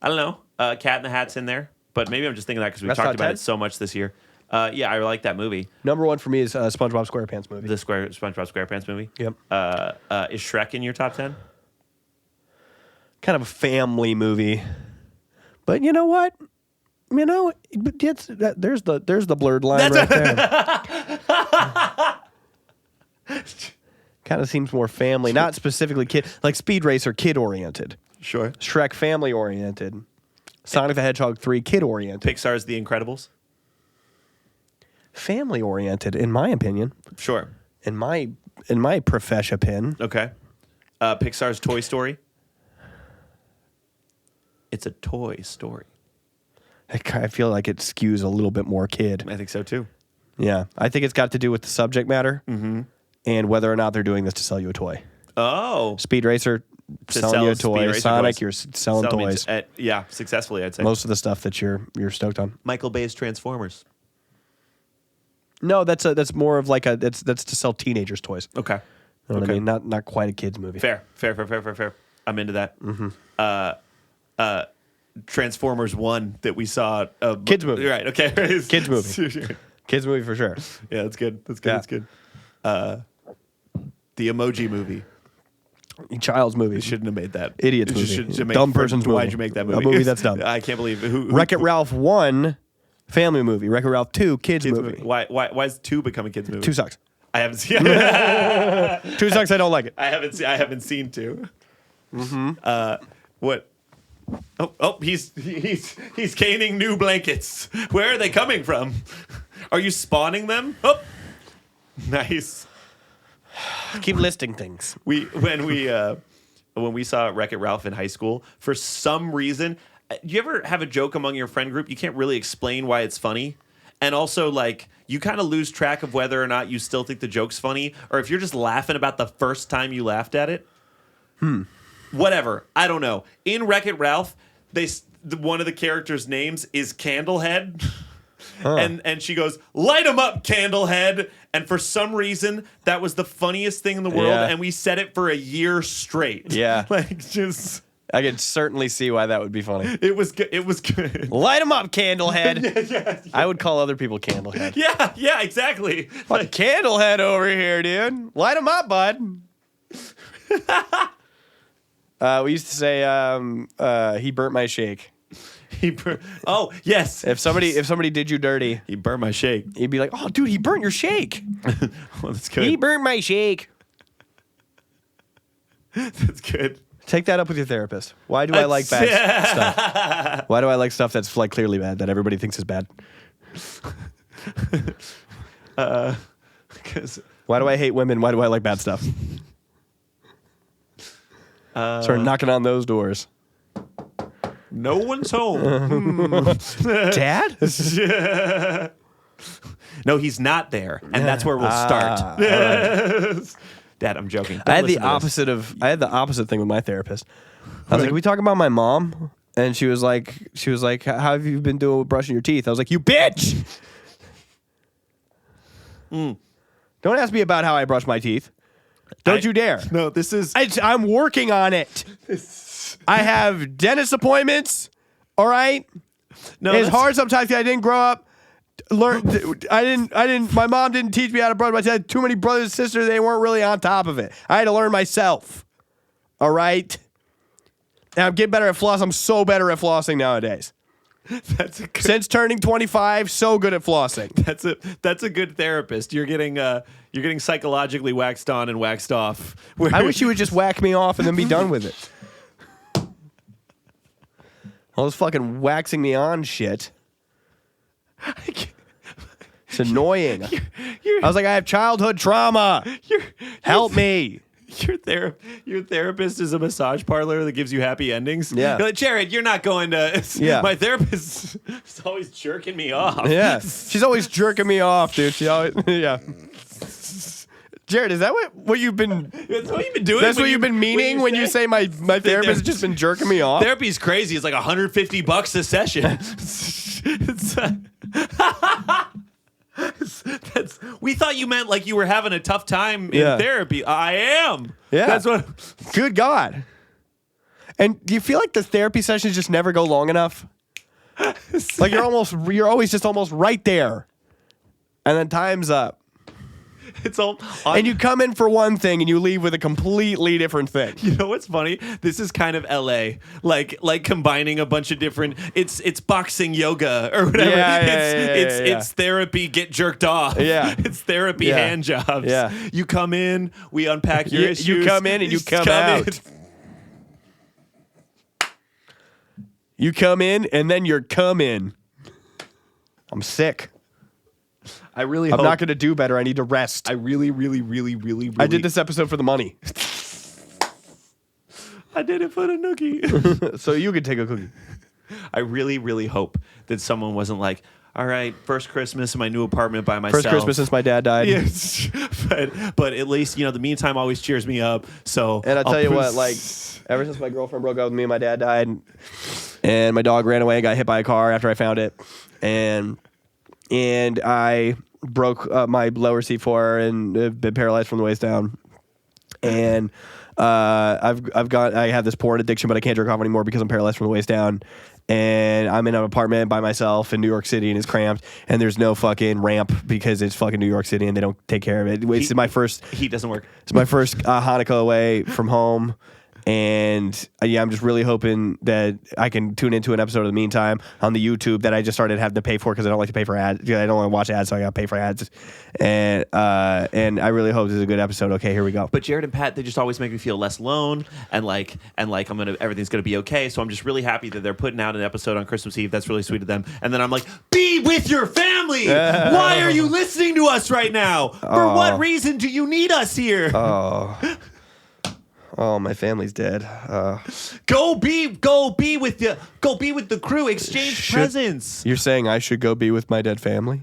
I don't know. Cat in the Hat's in there, but maybe I'm just thinking that because we That's talked top about 10? it so much this year. Yeah, I like that movie. Number one for me is SpongeBob SquarePants movie. The SpongeBob SquarePants movie. Yep. Is Shrek in your top 10? Kind of a family movie. But you know what? You know, there's the blurred line right there. Kind of seems more family, not specifically kid. Like Speed Racer, kid oriented. Sure. Shrek, family oriented. Sonic the Hedgehog 3, kid oriented. Pixar's The Incredibles. Family oriented, in my opinion. Sure. In my profession pin. Okay. Pixar's Toy Story. It's a toy story. I feel like it skews a little bit more kid. I think so too. Yeah. I think it's got to do with the subject matter and whether or not they're doing this to sell you a toy. Oh. Speed Racer, selling you a toy. Sonic, you're selling toys. Yeah, successfully, I'd say. Most of the stuff that you're stoked on. Michael Bay's Transformers. No, that's more of like that's to sell teenagers toys. Okay. You know what Okay. I mean? Not quite a kids movie. Fair. I'm into that. Transformers 1 that we saw. Kids movie. Right, okay. Kids movie. Kids movie for sure. Yeah, that's good. That's good. Yeah. That's good. The Emoji Movie. Child's movie. You shouldn't have made that. Idiot's You movie. should make- Dumb person's movie. Why'd you make that movie? A movie that's dumb. I can't believe who Wreck-It Ralph 1, family movie. Wreck-It Ralph 2, kids movie. Why is 2 become a kids movie? 2 sucks. I haven't seen. 2 sucks. I don't like it. I haven't seen 2. What? Oh, he's gaining new blankets. Where are they coming from? Are you spawning them? Oh, nice. Keep listing things. When we saw Wreck-It Ralph in high school, for some reason, do you ever have a joke among your friend group? You can't really explain why it's funny. And also, like, you kind of lose track of whether or not you still think the joke's funny, or if you're just laughing about the first time you laughed at it. Whatever. I don't know. In Wreck-It Ralph, one of the characters' names is Candlehead. And she goes, "Light 'em up, Candlehead." And for some reason, that was the funniest thing in the world. Yeah. And we said it for a year straight. Yeah. Like, just... I can certainly see why that would be funny. It was good. It was good. Light them up, Candlehead. Yeah. I would call other people Candlehead. Yeah, exactly. Like, Candlehead over here, dude. Light them up, bud. We used to say he burnt my shake. Oh, yes. If somebody did you dirty, He burnt my shake. he'd be like, "Oh, dude, he burnt your shake. Well, that's good. He burnt my shake." That's good. Take that up with your therapist. Why do I like bad stuff? Why do I like stuff that's like clearly bad that everybody thinks is bad? Because Why do I hate women? Why do I like bad stuff? Start knocking on those doors. no one's home. Dad? No, he's not there, and that's where we'll start. Dad, I'm joking. I had Don't the listen to this. opposite thing with my therapist. I was like, "Can we talk about my mom?" And she was like, "How have you been doing with brushing your teeth?" I was like, "You bitch! Don't ask me about how I brush my teeth. Don't you dare." No, this is. I'm working on it. I have dentist appointments. All right. No, It's that's- hard sometimes. I didn't grow up. My mom didn't teach me how to brush my teeth. I had too many brothers and sisters. They weren't really on top of it. I had to learn myself. All right. And I'm getting better at floss. I'm so better at flossing nowadays. That's a good, Since turning 25, so good at flossing. that's a good therapist. You're getting psychologically waxed on and waxed off. I wish you would just whack me off and then be done with it. All this fucking waxing me on shit. It's annoying. I was like, I have childhood trauma. Help me. Your therapist is a massage parlor that gives you happy endings. Yeah. You're like, Jared, you're not going to. Yeah. My therapist is always jerking me off. Yeah. She's always jerking me off, dude. She always, yeah. Jared, is that what you've been? That's what you've been doing. That's what you've been meaning when you say my therapist has just been jerking me off. Therapy's crazy. It's like $150 a session. We thought you meant like you were having a tough time in therapy. I am. Yeah. That's what. Good God. And do you feel like the therapy sessions just never go long enough? Like you're always just almost right there, and then time's up. It's all. And you come in for one thing and you leave with a completely different thing. You know what's funny? This is kind of LA, like combining a bunch of different. It's boxing yoga or whatever. It's therapy. Get jerked off. Yeah, it's therapy hand jobs. Yeah, you come in, we unpack your issues. You come in and you come out. You come in and then you're in. I'm sick. I'm not going to do better. I need to rest. I really. I did this episode for the money. I did it for the nookie. So you could take a cookie. I really hope that someone wasn't like, all right, first Christmas in my new apartment by myself. First Christmas since my dad died. Yes. but at least, the meantime always cheers me up. So And I'll tell you what, like, ever since my girlfriend broke up with me and my dad died, and my dog ran away and got hit by a car after I found it, and I broke my lower C4 and been paralyzed from the waist down. And I have this porn addiction, but I can't jerk off anymore because I'm paralyzed from the waist down. And I'm in an apartment by myself in New York City, and it's cramped, and there's no fucking ramp because it's fucking New York City, and they don't take care of it. It's my first. Heat doesn't work. It's my first Hanukkah away from home. And I'm just really hoping that I can tune into an episode in the meantime on the YouTube that I just started having to pay for because I don't like to pay for ads. I don't want to watch ads, so I got to pay for ads. And I really hope this is a good episode. Okay, here we go. But Jared and Pat, they just always make me feel less alone and like everything's gonna be okay. So I'm just really happy that they're putting out an episode on Christmas Eve. That's really sweet of them. And then I'm like, be with your family. Why are you listening to us right now? For what reason do you need us here? Oh, my family's dead. Go be with the crew. Exchange presents. You're saying I should go be with my dead family?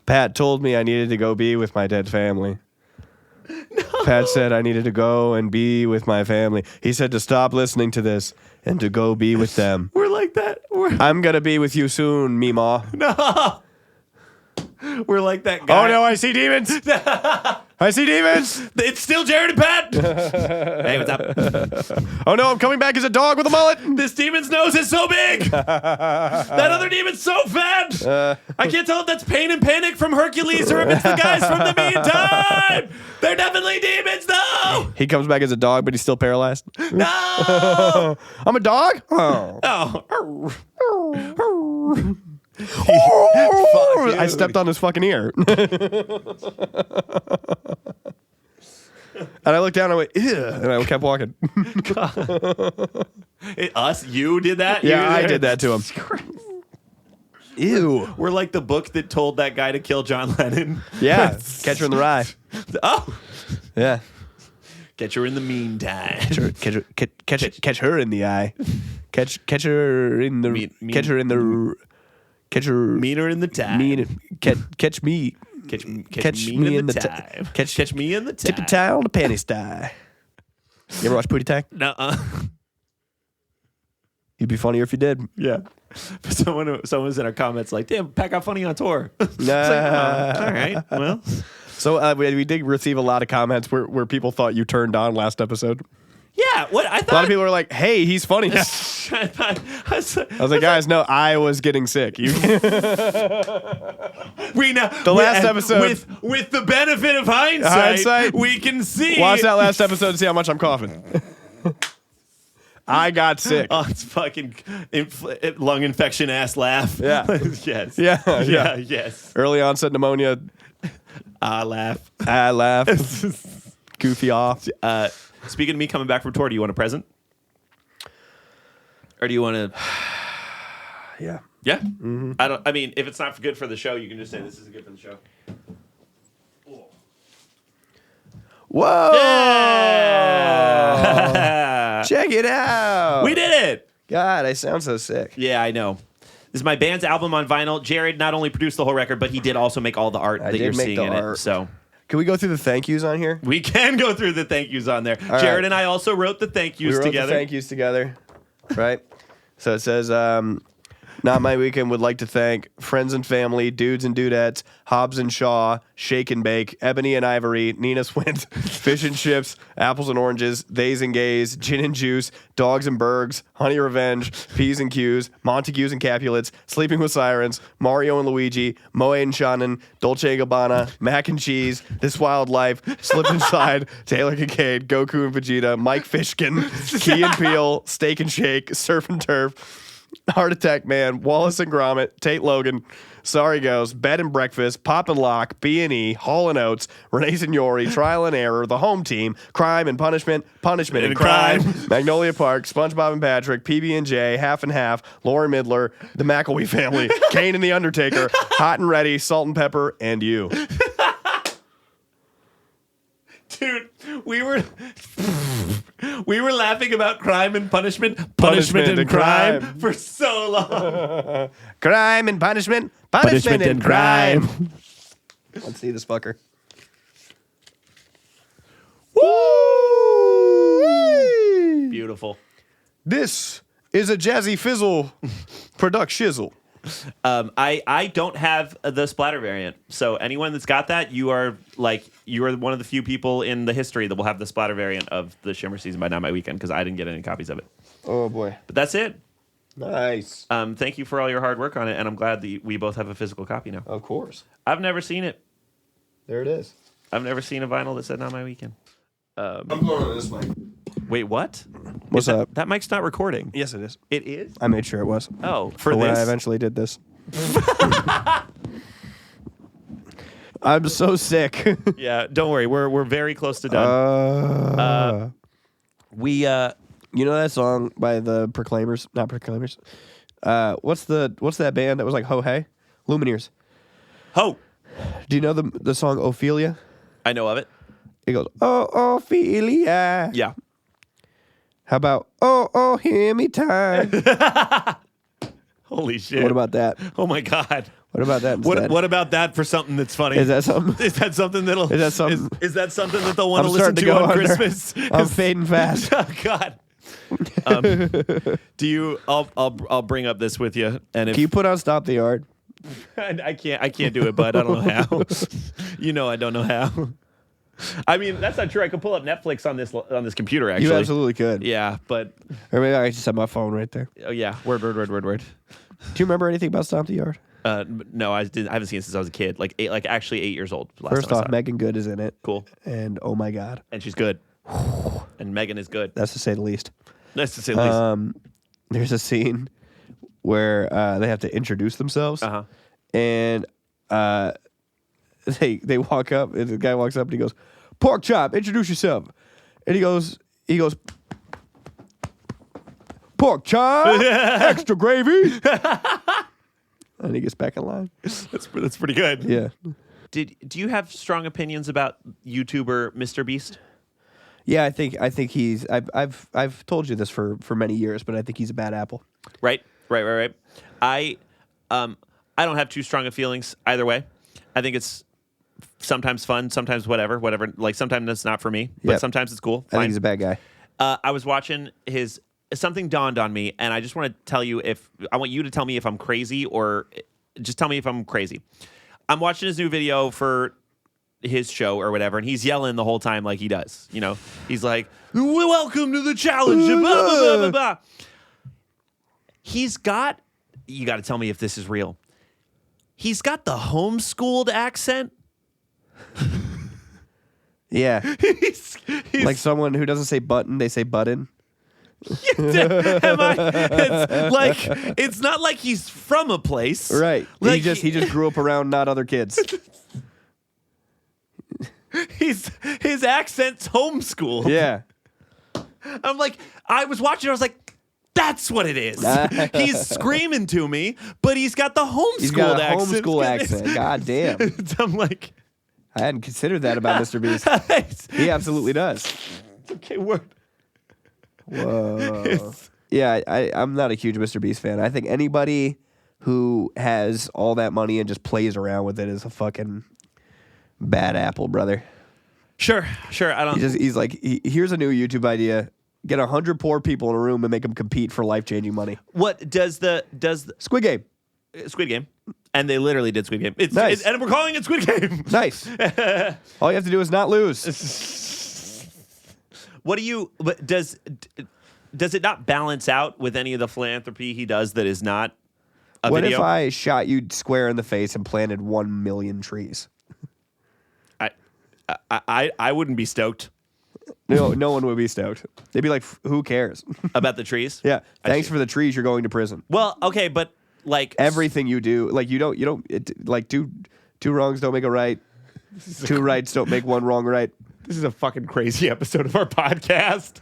Pat told me I needed to go be with my dead family. No. Pat said I needed to go and be with my family. He said to stop listening to this and to go be with them. We're like that. I'm gonna be with you soon, Meemaw. No. We're like that guy. Oh no, I see demons. I see demons. It's still Jared and Pat. Hey, what's up? Oh no, I'm coming back as a dog with a mullet. This demon's nose is so big. That other demon's so fat. I can't tell if that's Pain and Panic from Hercules or if it's the guys from The Meantime. They're definitely demons, though. He comes back as a dog, but he's still paralyzed. No. I'm a dog? Oh. I stepped on his fucking ear. And I looked down and I went, ew, and I kept walking. Us? You did that? Yeah, I did that to him. Ew. We're like the book that told that guy to kill John Lennon. Yeah. Catch her in the rye. Oh. Yeah. Catch her in the meantime. Catch her in the eye. Catch her in the catch her in the catch her meaner in the time. Catch me. Catch me in the time. Catch me in the time. Tippy tie on the panty style. You ever watch Pootie Tang? Nuh-uh. You'd be funnier if you did. Yeah. Someone was in our comments like, damn, Pat got funny on tour. It's like, all right, well. So we did receive a lot of comments where people thought you turned on last episode. Yeah, what I thought. A lot of people were like, "Hey, he's funny." I was like, "Guys, no, I was getting sick." We know the last episode with the benefit of hindsight, we can see. Watch that last episode and see how much I'm coughing. I got sick. Oh, it's fucking lung infection ass laugh. Yeah. Yes. Yeah. Yes. Early onset pneumonia. I laugh. Goofy off. Speaking of me coming back from tour, do you want a present? Or do you want to? Yeah. Yeah. Mm-hmm. I mean, if it's not good for the show, you can just say this isn't good for the show. Whoa! Yeah! Check it out. We did it. God, I sound so sick. Yeah, I know. This is my band's album on vinyl. Jared not only produced the whole record, but he did also make all the art that you're seeing in it. So, can we go through the thank yous on here? We can go through the thank yous on there. All Jared right. and I also wrote the thank yous we wrote together. The thank yous together, right? So it says, "Not My Weekend would like to thank friends and family, dudes and dudettes, Hobbs and Shaw, Shake and Bake, Ebony and Ivory, Nina Swint, Fish and Chips, Apples and Oranges, Theys and Gays, Gin and Juice, Dogs and Bergs, Honey Revenge, P's and Q's, Montagues and Capulets, Sleeping with Sirens, Mario and Luigi, Moe and Shannon, Dolce & Gabbana, Mac and Cheese, This Wild Life, Slip Inside, Taylor Kincaid, Goku and Vegeta, Mike Fishkin, Key and Peele, Steak and Shake, Surf and Turf, Heart Attack Man, Wallace and Gromit, Tate Logan, Sorry Goes, Bed and Breakfast, Pop and Lock, B&E, Hall and Oates, Renee Signori, Trial and Error, The Home Team, Crime and Punishment, Punishment and Crime, Magnolia Park, SpongeBob and Patrick, PB&J, Half and Half, Lauren Midler, The McElwee Family, Kane and the Undertaker, Hot and Ready, Salt and Pepper, and you. Dude, we were laughing about crime and punishment and crime for so long. Crime and punishment and crime. Let's see this fucker. Woo! Beautiful. This is a Jazzy Fizzle product shizzle. I don't have the splatter variant, so anyone that's got that, you are one of the few people in the history that will have the splatter variant of the Shimmer Season by Not My Weekend, because I didn't get any copies of it. Oh boy! But that's it. Nice. Thank you for all your hard work on it, and I'm glad that we both have a physical copy now. Of course. I've never seen it. There it is. I've never seen a vinyl that said Not My Weekend. I'm going on this mic. Wait, what? What's up? That mic's not recording. Yes, it is. It is? I made sure it was. Oh, for when this? I eventually did this. I'm so sick. Yeah, don't worry. We're very close to done. We you know that song by the Proclaimers? Not Proclaimers. What's that band that was like Ho Hey? Lumineers. Ho. Do you know the song Ophelia? I know of it. It goes, oh, Ophelia. Yeah. How about, oh, hear me time? Holy shit. What about that? Oh my God. What about that instead? What about that for something that's funny? Is that something? Is that something that'll? Is that something? Is that something that they'll want to I'm listen starting to to go on under. Christmas? I'm fading fast. Oh God. Do you? I'll bring up this with you. And if Can you put on Stop the Yard? I can't do it, bud. I don't know how. You know I don't know how. I mean, that's not true. I could pull up Netflix on this computer. Actually, You absolutely could. Yeah, but Or maybe I just have my phone right there. oh yeah, word. Do you remember anything about Stomp the Yard? No, I haven't seen it since I was a kid. Actually 8 years old. Last First time I off, saw it. Megan Good is in it. Cool, And oh my God. and she's good, and Megan is good. That's to say the least. That's to say the least. There's a scene where they have to introduce themselves. Uh-huh. And they walk up, and the guy walks up and he goes, "Pork chop, introduce yourself." And he goes, "Pork chop, extra gravy." And he gets back in line. That's pretty good. Yeah. Do you have strong opinions about YouTuber Mr. Beast? Yeah, I think he's I've told you this for many years, but I think he's a bad apple. Right. I don't have too strong of feelings either way. I think it's sometimes fun, sometimes whatever. Like sometimes it's not for me, but Yep. sometimes it's cool. I think he's a bad guy. I was watching something dawned on me, and I just want to tell you I want you to tell me if I'm crazy, or just tell me if I'm crazy. I'm watching his new video for his show or whatever, and he's yelling the whole time like he does. You know, he's like, "Welcome to the challenge." Blah, blah, blah, blah, blah. You got to tell me if this is real. He's got the homeschooled accent. Yeah. he's Like someone who doesn't say button, they say button. It's not like he's from a place, Right. Like he just grew up around not other kids. his accent's homeschooled. Yeah. I'm like, I was watching, I was like, that's what it is. He's screaming to me, but he's got the homeschooled He's got a accent. homeschool accent. God damn. I'm like, I hadn't considered that about Mr. Beast. He absolutely does. okay, word. Whoa. Yeah, I'm not a huge Mr. Beast fan. I think anybody who has all that money and just plays around with it is a fucking bad apple, brother. Sure. I don't. He's like, here's a new YouTube idea. Get 100 poor people in a room and make them compete for life-changing money. What does the Squid Game. Squid Game? And they literally did Squid Game. Nice. And we're calling it Squid Game. Nice. All you have to do is not lose. What do you? Does it not balance out with any of the philanthropy he does that is not a What video? if I shot you square in the face and planted 1 million trees? I wouldn't be stoked No one would be stoked. They'd be like, "Who cares?" about the trees. Yeah. I Thanks see. for the trees. You're going to prison. Well, okay, but like Everything you do, like you don't like two wrongs don't make a right. Two rights don't make one wrong right. this is a fucking crazy episode of our podcast.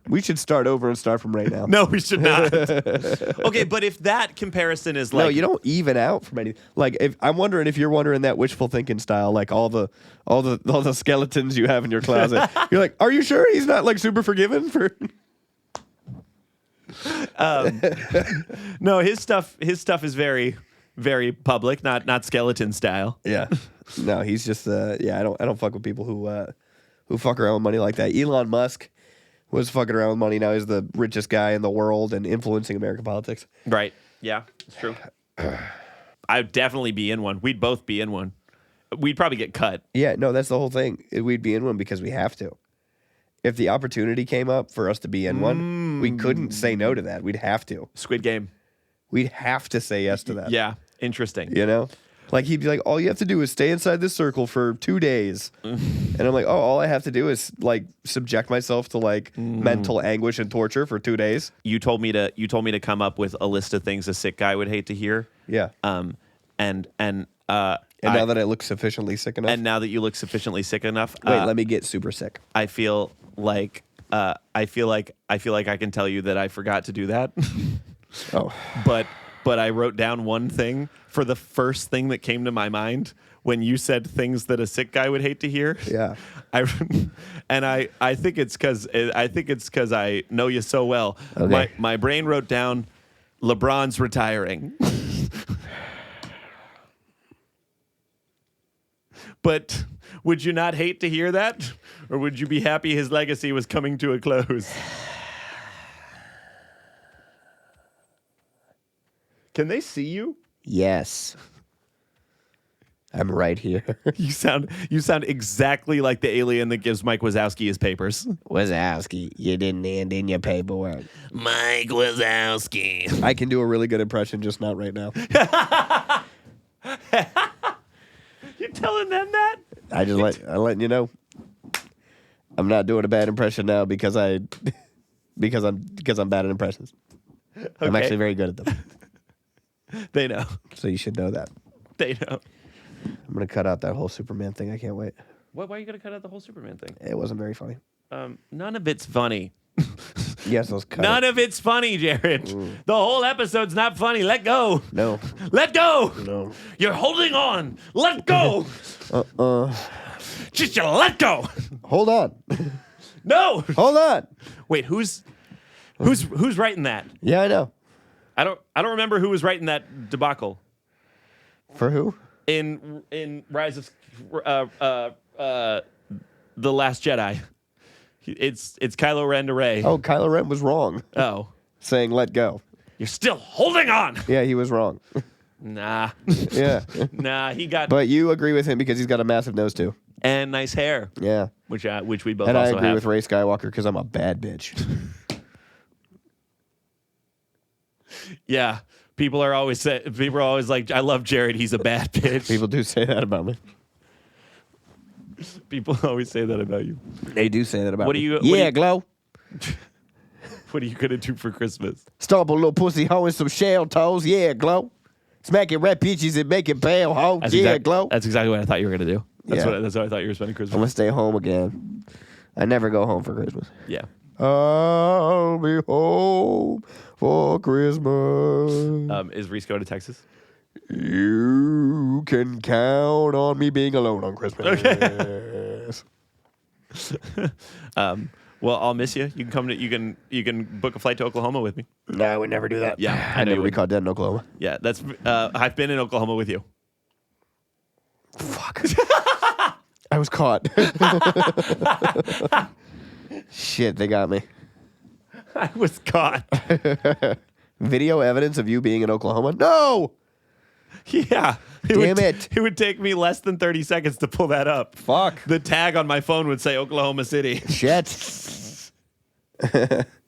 We should start over and start from right now. No, we should not. Okay, but if that comparison is like No, you don't even out from anything. Like, if I'm wondering if you're wondering that wishful thinking style, like all the skeletons you have in your closet. You're like, are you sure he's not like super forgiven for? No, his stuff is very, very public, not skeleton style. Yeah. No, he's just I don't fuck with people who fuck around with money like that. Elon Musk was fucking around with money. Now he's the richest guy in the world and influencing American politics. Right. Yeah, it's true. I'd definitely be in one. We'd both be in one. We'd probably get cut. Yeah, no, that's the whole thing. We'd be in one because we have to. If the opportunity came up for us to be in one, we couldn't say no to that. We'd have to. Squid Game. We'd have to say yes to that. Yeah, interesting. You know? Like, he'd be like, all you have to do is stay inside this circle for 2 days. And I'm like, oh, all I have to do is, like, subject myself to, like, mental anguish and torture for 2 days. You told me to come up with a list of things a sick guy would hate to hear. Yeah. And And now that I look sufficiently sick enough. and now that you look sufficiently sick enough, wait, let me get super sick. I feel like I can tell you that I forgot to do that. Oh. But I wrote down one thing for the first thing that came to my mind when you said things that a sick guy would hate to hear. Yeah. I think it's because I know you so well. Okay. My brain wrote down LeBron's retiring. But would you not hate to hear that? Or would you be happy his legacy was coming to a close? Can they see you? Yes. I'm right here. You sound exactly like the alien that gives Mike Wazowski his papers. Wazowski, you didn't hand in your paperwork. Mike Wazowski. I can do a really good impression, just not right now. You're telling them that? I'm letting you know. I'm not doing a bad impression now because I'm bad at impressions. Okay. I'm actually very good at them. They know. So you should know that. They know. I'm gonna cut out that whole Superman thing. I can't wait. Why are you gonna cut out the whole Superman thing? It wasn't very funny. None of it's funny. Yes, let's cut None it. of it's funny, Jared. The whole episode's not funny. Let go. No. Let go. No. You're holding on. Let go. Just you let go. Hold on. No. Hold on. Wait, who's writing that? Yeah, I know. I don't remember who was writing that debacle For who? in Rise of The Last Jedi. It's Kylo Ren to Rey. Oh, Kylo Ren was wrong. Oh. Saying let go. You're still holding on. Yeah, he was wrong. Nah. Yeah. Nah, he got But you agree with him because he's got a massive nose too. and nice hair, Yeah. which we both And I also agree have. with Rey Skywalker because I'm a bad bitch. Yeah. People are always like, I love Jared, he's a bad bitch. People do say that about me. People always say that about you. They do say that about What me. do you- Yeah, Glow. What are you gonna do for Christmas? Stomp a little pussy hoe in some shell toes. Yeah, Glow. Smack it red peaches and make it pale hoe. Glow. That's exactly what I thought you were gonna do. That's Yeah. what I thought you were spending I'm Christmas. gonna stay home again. I never go home for Christmas. Yeah. I'll be home for Christmas. Is Reese going to Texas? You can count on me being alone on Christmas. Well, I'll miss you. You can come to you can book a flight to Oklahoma with me. No, I would never do that. Yeah, I I know never you be would. caught dead in Oklahoma. Yeah, that's I've been in Oklahoma with you. Fuck. I was caught. Shit, they got me. I was caught. Video evidence of you being in Oklahoma? No! Yeah. Damn it. It would take me less than 30 seconds to pull that up. Fuck. The tag on my phone would say Oklahoma City. Shit.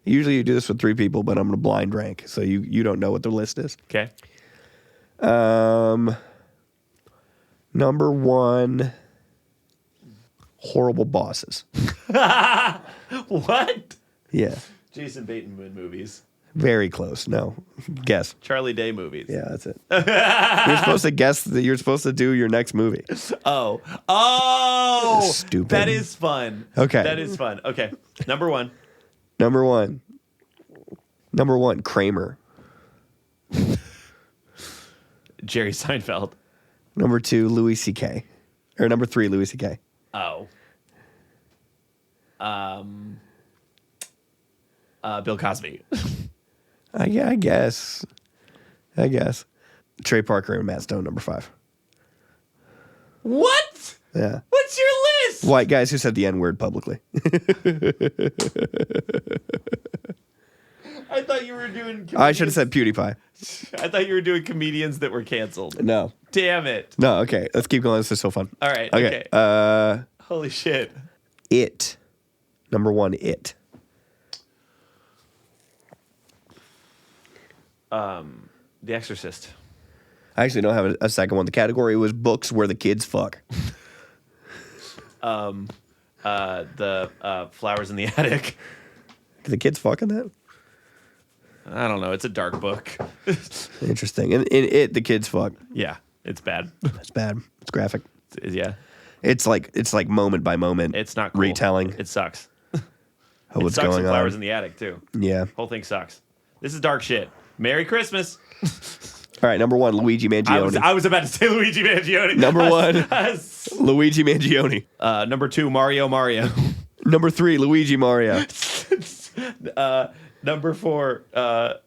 Usually you do this with 3 people, but I'm going to blind rank, so you don't know what the list is. Okay. Number 1, horrible bosses. What? Yeah. Jason Bateman movies. Very close. No. Guess. Charlie Day movies. Yeah, that's it. You're supposed to guess that you're supposed to do your next movie. Oh, Stupid. That is fun. Okay. That is fun. Okay. Number 1. Number one, Kramer. Jerry Seinfeld. Number 2, Louis C.K. Or number 3, Louis C.K. Oh. Bill Cosby. I guess. Trey Parker and Matt Stone, number 5. What? Yeah. What's your list? White guys who said the N-word publicly. I thought you were doing. I should have said PewDiePie. I thought you were doing comedians that were canceled. No. Damn it. No, okay. Let's keep going. This is so fun. All right. Okay. Holy shit. It. Number 1, It. The Exorcist. I actually don't have a second one. The category was books where the kids fuck. The Flowers in the Attic. Do the kids fuck in that? I don't know. It's a dark book. Interesting. In It, the kids fuck. Yeah, it's bad. That's bad. It's graphic. Yeah, It's like moment by moment. it's not cool. retelling It sucks. of It what's sucks going in Flowers on. in the Attic too. Yeah. Whole thing sucks. This is dark shit. Merry Christmas. All right. Number 1, Luigi Mangione. I was about to say Luigi Mangione. Number 1, Luigi Mangione. Number 2, Mario. Number 3, Luigi Mario. Number 4,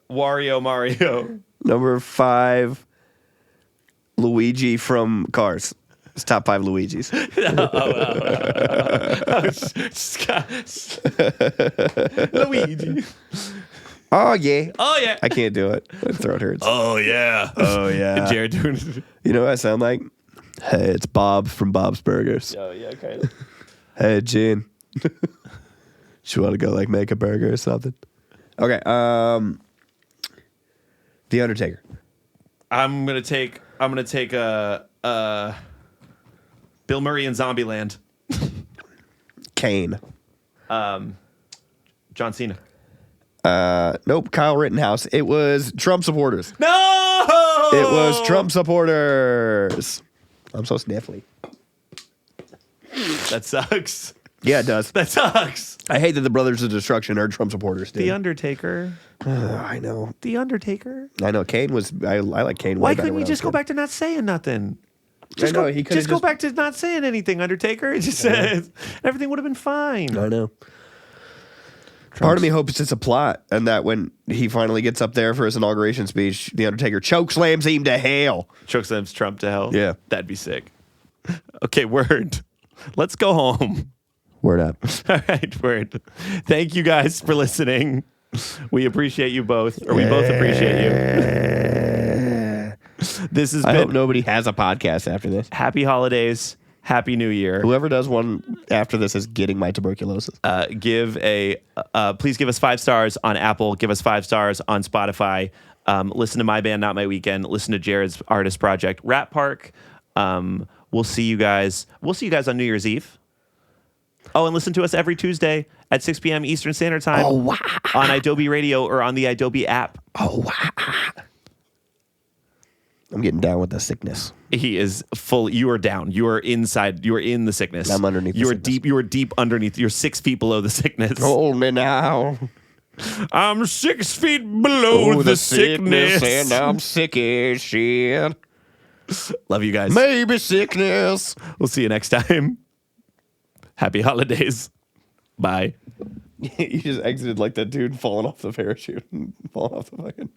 Wario Mario. Number 5, Luigi from Cars. It's top 5 Luigis. Luigi. Oh yeah. Oh yeah. I can't do it. My throat hurts. Oh yeah. Oh yeah. Jared doing. You know what I sound like? Hey, it's Bob from Bob's Burgers. Oh, yeah, kind of. Hey, Gene. You want to go like make a burger or something? Okay. The Undertaker. I'm gonna take Bill Murray in Zombieland. Kane. John Cena. Nope. Kyle Rittenhouse. It was Trump supporters. No, It was Trump supporters. I'm so sniffly. That sucks. Yeah, it does. That sucks. I hate that the Brothers of Destruction are Trump supporters. Dude. The Undertaker. I know. The Undertaker. I know. Kane was. I like Kane. Why way better couldn't when you I was just go kid. back to not saying nothing? I know. He could Just go back to not saying anything, Undertaker. It just says everything would have been fine. I know. Part of me hopes it's a plot, and that when he finally gets up there for his inauguration speech, the Undertaker chokeslams him to hell. Chokeslams Trump to hell. Yeah. That'd be sick. Okay, word. Let's go home. Word up. All right, word. Thank you guys for listening. We appreciate you both, or we both appreciate you. This has I been hope nobody has a podcast after this. Happy Holidays. Happy New Year. Whoever does one after this is getting my tuberculosis. Please give us 5 stars on Apple. Give us 5 stars on Spotify. Listen to My Band, Not My Weekend. Listen to Jared's artist project, Rat Park. We'll see you guys. We'll see you guys on New Year's Eve. Oh, and listen to us every Tuesday at 6 p.m. Eastern Standard Time on Adobe Radio or on the Adobe app. I'm getting down with the sickness. He is full. You are down. You are inside. You are in the sickness. I'm underneath the You are sickness. deep. You are deep underneath. You're 6 feet below the sickness. Hold me now. I'm 6 feet below the sickness. and I'm sick as shit. Love you guys. Maybe sickness. We'll see you next time. Happy holidays. Bye. You just exited like that dude falling off the parachute. Falling off the fucking.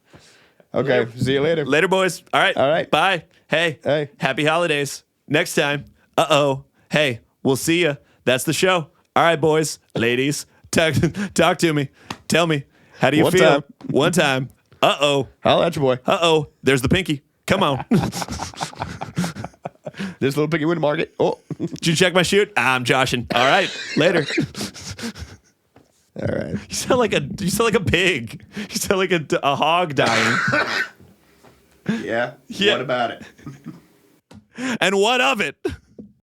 Okay, see you later. Later, boys. All right. All right. Bye. Hey. Hey. Happy holidays. Next time. Uh-oh. Hey, we'll see ya. That's the show. All right, boys, ladies. Talk to me. Tell me. How do you One feel? time. One time. Uh-oh. Holla at your boy. Uh-oh. There's the pinky. Come on. This little piggy went to market. Oh. Did you check my shoot? I'm joshing. All right. Later. All right. You sound like a pig. You sound like a hog dying. Yeah. Yeah. What about it? And what of it?